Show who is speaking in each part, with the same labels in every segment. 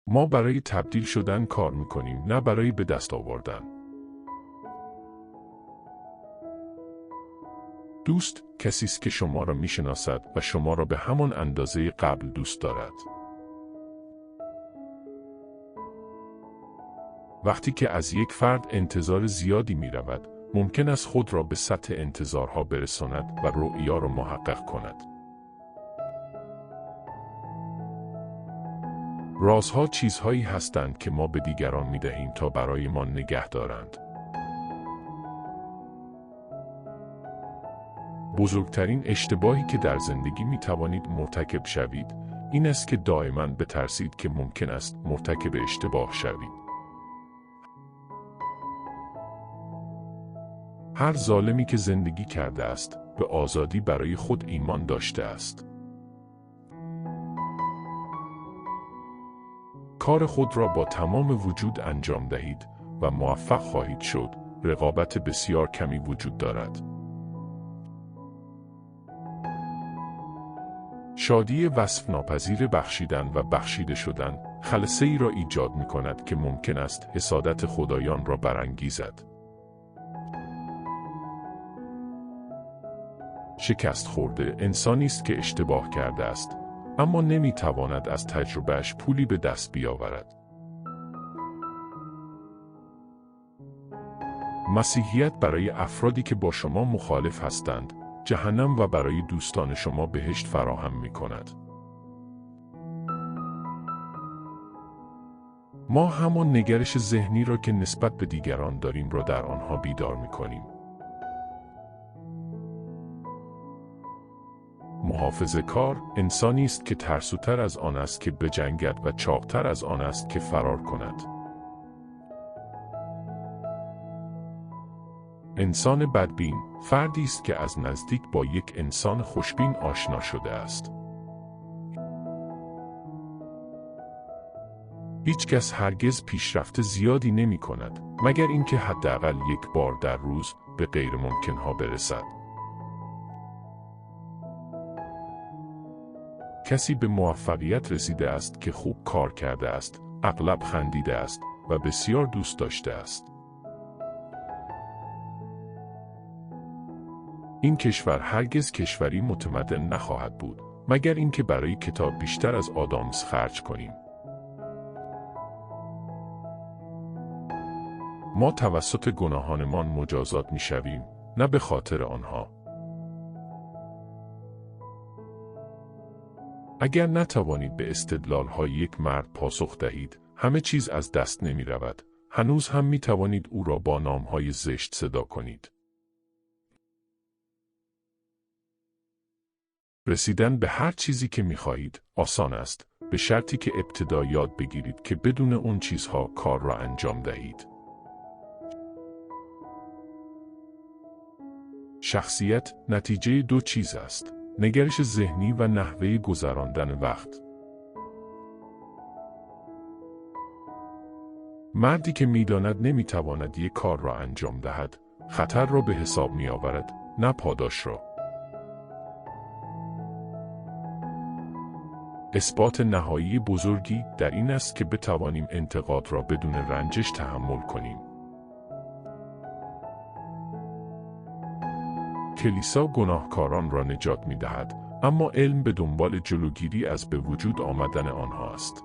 Speaker 1: ما برای تبدیل شدن کار میکنیم، نه برای به دست آوردن. دوست کسی است که شما را میشناسد و شما را به همان اندازه قبل دوست دارد. وقتی که از یک فرد انتظار زیادی می رود، ممکن است خود را به سطح انتظارها برساند و رؤیا را محقق کند. رازها چیزهایی هستند که ما به دیگران می دهیم تا برای ما نگه دارند. بزرگترین اشتباهی که در زندگی می توانید مرتکب شوید، این است که دائما بترسید که ممکن است مرتکب اشتباه شوید. هر ظالمی که زندگی کرده است، به آزادی برای خود ایمان داشته است. کار خود را با تمام وجود انجام دهید و موفق خواهید شد. رقابت بسیار کمی وجود دارد. شادی وصف ناپذیر بخشیدن و بخشیده شدن، خلسه ای را ایجاد می کند که ممکن است حسادت خدایان را برانگیزد. شکست خورده انسانی است که اشتباه کرده است، اما نمی تواند از تجربهش پولی به دست بیاورد. مسیحیت برای افرادی که با شما مخالف هستند، جهنم و برای دوستان شما بهشت فراهم می کند. ما همان نگرش ذهنی را که نسبت به دیگران داریم را در آنها بیدار می کنیم. محافظه‌کار انسانی است که ترسوتر از آن است که بجنگد و چاقتر از آن است که فرار کند. انسان بدبین فردی است که از نزدیک با یک انسان خوشبین آشنا شده است. هیچ کس هرگز پیشرفت زیادی نمی کند مگر اینکه حداقل یک بار در روز به غیر ممکنها برسد. کسی به موفقیت رسیده است که خوب کار کرده است، اغلب خندیده است و بسیار دوست داشته است. این کشور هرگز کشوری متمدن نخواهد بود مگر اینکه برای کتاب بیشتر از آدامس خرج کنیم. ما توسط گناهانمان مجازات می‌شویم، نه به خاطر آنها. اگر نتوانید به استدلال‌های یک مرد پاسخ دهید، همه چیز از دست نمی رود. هنوز هم می توانید او را با نام‌های زشت صدا کنید. رسیدن به هر چیزی که می خواهید آسان است، به شرطی که ابتدا یاد بگیرید که بدون اون چیزها کار را انجام دهید. شخصیت نتیجه دو چیز است: نگرش ذهنی و نحوه گذراندن وقت. مردی که می‌داند نمی‌تواند یک کار را انجام دهد، خطر را به حساب می‌آورد، نه پاداش را. اثبات نهایی بزرگی در این است که بتوانیم انتقاد را بدون رنجش تحمل کنیم. کلیسا گناهکاران را نجات می‌دهد، اما علم به دنبال جلوگیری از به وجود آمدن آنها است.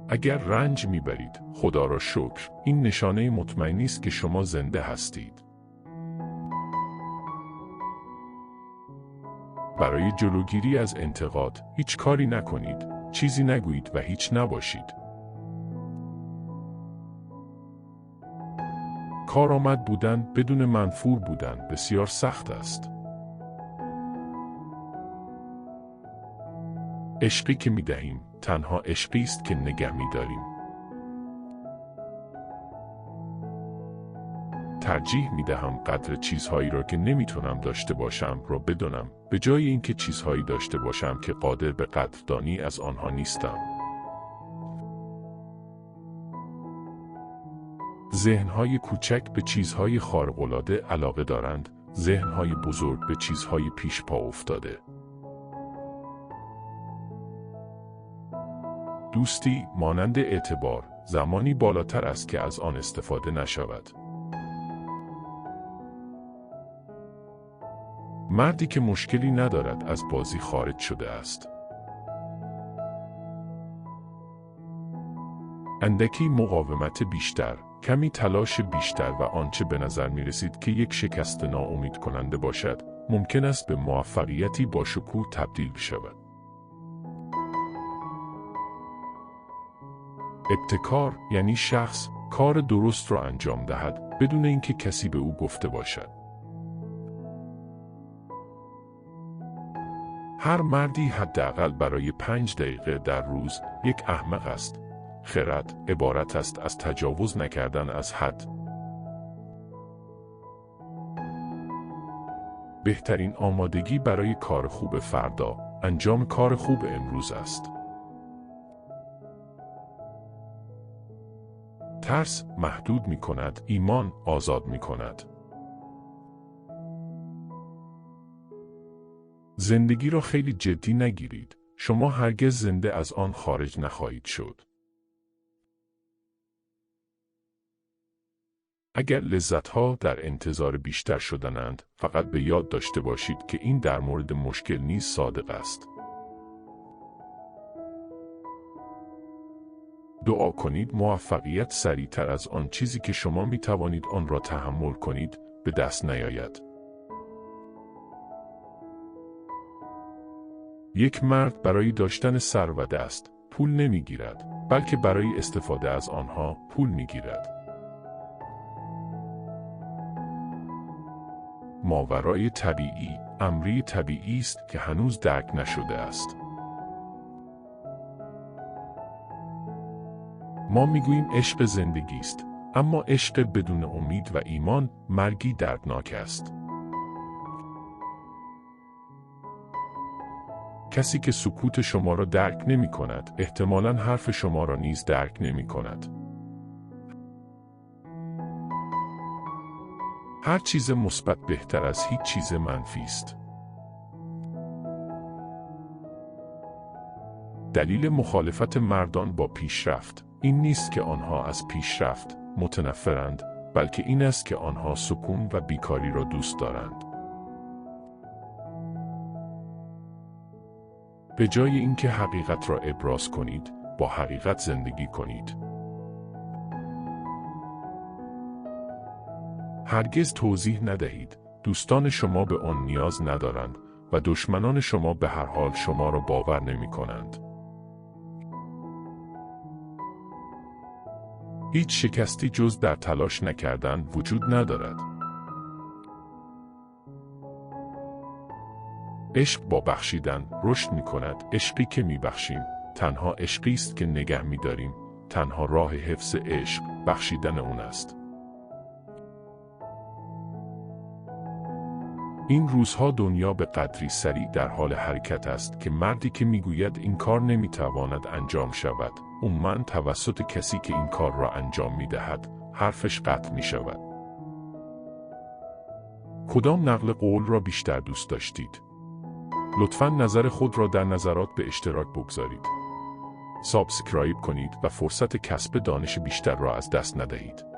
Speaker 1: اگر رنج می‌برید، خدا را شکر، این نشانه مطمئنی است که شما زنده هستید. برای جلوگیری از انتقاد، هیچ کاری نکنید، چیزی نگویید و هیچ نباشید. کارآمد بودن بدون منفور بودن بسیار سخت است. عشقی که می‌دهیم، تنها عشقی است که نگه می‌داریم. ترجیح می‌دهم قدر چیزهایی را که نمی‌تونم داشته باشم را بدانم، به جای اینکه چیزهایی داشته باشم که قادر به قدردانی از آنها نیستم. ذهن‌های کوچک به چیزهای خارق‌العاده علاقه دارند، ذهن‌های بزرگ به چیزهای پیش پا افتاده. دوستی مانند اعتبار زمانی بالاتر است که از آن استفاده نشود. مردی که مشکلی ندارد از بازی خارج شده است. اندکی مقاومت بیشتر، کمی تلاش بیشتر و آنچه به نظر می رسید که یک شکست ناامید کننده باشد، ممکن است به موفقیتی با شکوه تبدیل شود. ابتکار یعنی شخص کار درست را انجام دهد بدون اینکه کسی به او گفته باشد. هر مردی حداقل برای 5 دقیقه در روز یک احمق است. خرد عبارت است از تجاوز نکردن از حد. بهترین آمادگی برای کار خوب فردا، انجام کار خوب امروز است. ترس محدود می کند، ایمان آزاد می کند. زندگی را خیلی جدی نگیرید. شما هرگز زنده از آن خارج نخواهید شد. اگر لذت‌ها در انتظار بیشتر شدنند، فقط به یاد داشته باشید که این در مورد مشکل نیز صادق است. دعا کنید موفقیت سریعتر از آن چیزی که شما می توانید آن را تحمل کنید به دست نیاید. یک مرد برای داشتن سر و دست پول نمی گیرد، بلکه برای استفاده از آنها پول می گیرد. ماورای طبیعی، امری طبیعی است که هنوز درک نشده است. ما میگوییم عشق زندگی است، اما عشق بدون امید و ایمان مرگی دردناک است. کسی که سکوت شما را درک نمی کند، احتمالاً حرف شما را نیز درک نمی کند. هر چیز مثبت بهتر از هیچ چیز منفی است. دلیل مخالفت مردان با پیشرفت این نیست که آنها از پیشرفت متنفرند، بلکه این است که آنها سکون و بیکاری را دوست دارند. به جای اینکه حقیقت را ابراز کنید، با حقیقت زندگی کنید. هرگز توضیح ندهید. دوستان شما به آن نیاز ندارند و دشمنان شما به هر حال شما را باور نمی کنند. هیچ شکستی جز در تلاش نکردن وجود ندارد. عشق با بخشیدن رشد می کند. عشقی که می بخشیم تنها عشقی است که نگه می داریم. تنها راه حفظ عشق بخشیدن اون است. این روزها دنیا به قدری سریع در حال حرکت است که مردی که میگوید این کار نمیتواند انجام شود، عموماً توسط کسی که این کار را انجام میدهد، حرفش قطع میشود. کدام نقل قول را بیشتر دوست داشتید؟ لطفاً نظر خود را در نظرات به اشتراک بگذارید. سابسکرایب کنید و فرصت کسب دانش بیشتر را از دست ندهید.